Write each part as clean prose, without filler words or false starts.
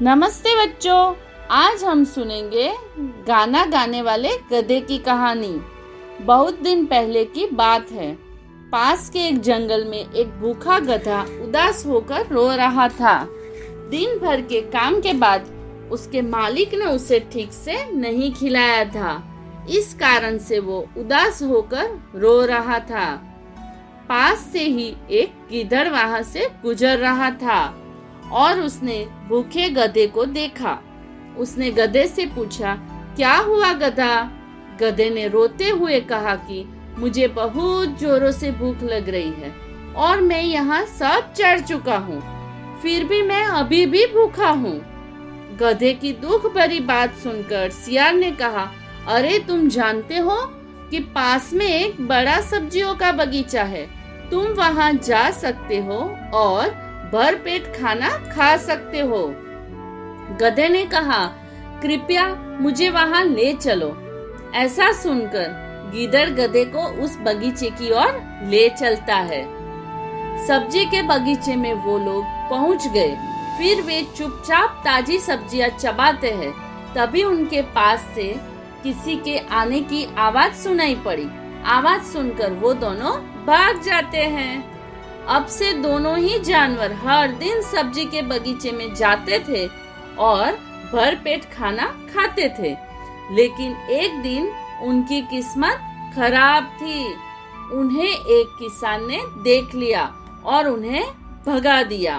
नमस्ते बच्चों, आज हम सुनेंगे गाना गाने वाले गधे की कहानी। बहुत दिन पहले की बात है। पास के एक जंगल में एक भूखा गधा उदास होकर रो रहा था। दिन भर के काम के बाद उसके मालिक ने उसे ठीक से नहीं खिलाया था। इस कारण से वो उदास होकर रो रहा था। पास से ही एक गिद्धड़ वहां से गुजर रहा था और उसने भूखे गधे को देखा। उसने गधे से पूछा, क्या हुआ गधा? गधे ने रोते हुए कहा कि मुझे बहुत जोरों से भूख लग रही है और मैं यहाँ सब चढ़ चुका हूँ, फिर भी मैं अभी भी भूखा हूँ। गधे की दुख भरी बात सुनकर सियार ने कहा, अरे तुम जानते हो कि पास में एक बड़ा सब्जियों का बगीचा है, तुम वहाँ जा सकते हो और भर पेट खाना खा सकते हो। गधे ने कहा, कृपया मुझे वहाँ ले चलो। ऐसा सुनकर गिद्धड़ गधे को उस बगीचे की ओर ले चलता है। सब्जी के बगीचे में वो लोग पहुँच गए। फिर वे चुपचाप ताजी सब्जियां चबाते हैं। तभी उनके पास से किसी के आने की आवाज सुनाई पड़ी। आवाज सुनकर वो दोनों भाग जाते हैं। अब से दोनों ही जानवर हर दिन सब्जी के बगीचे में जाते थे और भर पेट खाना खाते थे। लेकिन एक दिन उनकी किस्मत खराब थी। उन्हें एक किसान ने देख लिया और उन्हें भगा दिया।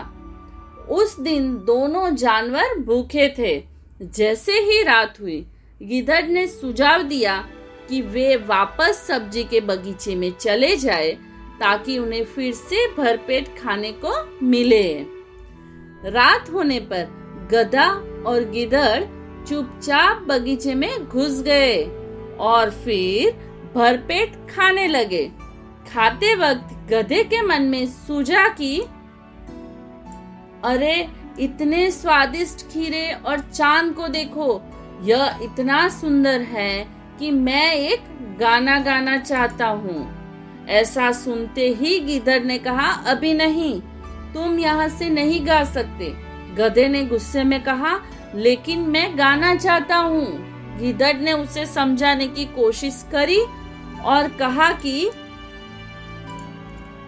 उस दिन दोनों जानवर भूखे थे। जैसे ही रात हुई, गिद्धड़ ने सुझाव दिया कि वे वापस सब्जी के बगीचे में चले जाए ताकि उन्हें फिर से भरपेट खाने को मिले। रात होने पर गधा और गिद्धड़ चुपचाप बगीचे में घुस गए और फिर भरपेट खाने लगे। खाते वक्त गधे के मन में सूझा कि अरे इतने स्वादिष्ट खीरे और चांद को देखो, यह इतना सुंदर है कि मैं एक गाना गाना चाहता हूँ। ऐसा सुनते ही गिद्धड़ ने कहा, अभी नहीं, तुम यहाँ से नहीं गा सकते। गधे ने गुस्से में कहा, लेकिन मैं गाना चाहता हूँ। गिद्धड़ ने उसे समझाने की कोशिश करी और कहा कि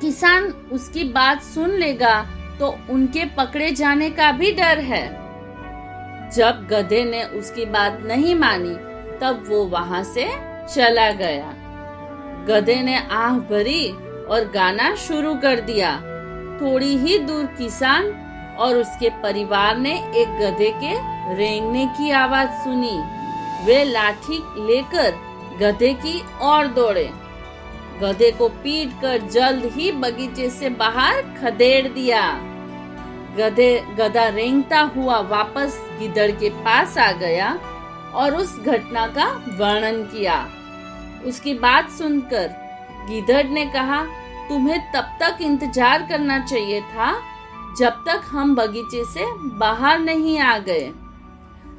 किसान उसकी बात सुन लेगा तो उनके पकड़े जाने का भी डर है। जब गधे ने उसकी बात नहीं मानी, तब वो वहां से चला गया। गधे ने आह भरी और गाना शुरू कर दिया। थोड़ी ही दूर किसान और उसके परिवार ने एक गधे के रेंगने की आवाज सुनी। वे लाठी लेकर गधे की ओर दौड़े। गधे को पीटकर जल्द ही बगीचे से बाहर खदेड़ दिया। गधा रेंगता हुआ वापस गिद्धड़ के पास आ गया और उस घटना का वर्णन किया। उसकी बात सुनकर गिद्धड़ ने कहा, तुम्हें तब तक इंतजार करना चाहिए था जब तक हम बगीचे से बाहर नहीं आ गए,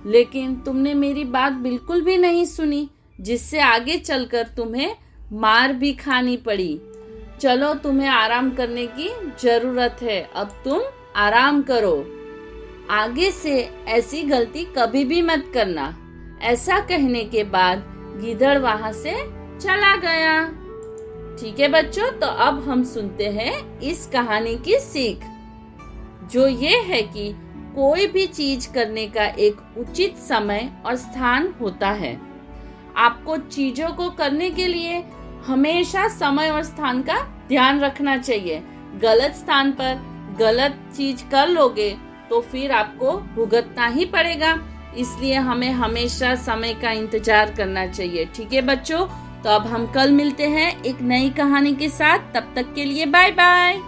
लेकिन तुमने मेरी बात बिल्कुल भी नहीं सुनी, जिससे आगे चलकर तुम्हें मार भी खानी पड़ी। चलो, तुम्हें आराम करने की जरूरत है, अब तुम आराम करो। आगे से ऐसी गलती कभी भी मत करना। ऐसा कहने के बाद गिद्धड़ वहां से चला गया। ठीक है बच्चों, तो अब हम सुनते हैं इस कहानी की सीख, जो ये है कि कोई भी चीज करने का एक उचित समय और स्थान होता है। आपको चीजों को करने के लिए हमेशा समय और स्थान का ध्यान रखना चाहिए। गलत स्थान पर गलत चीज कर लोगे तो फिर आपको भुगतना ही पड़ेगा। इसलिए हमें हमेशा समय का इंतजार करना चाहिए। ठीक है बच्चों, तो अब हम कल मिलते हैं एक नई कहानी के साथ। तब तक के लिए बाय बाय।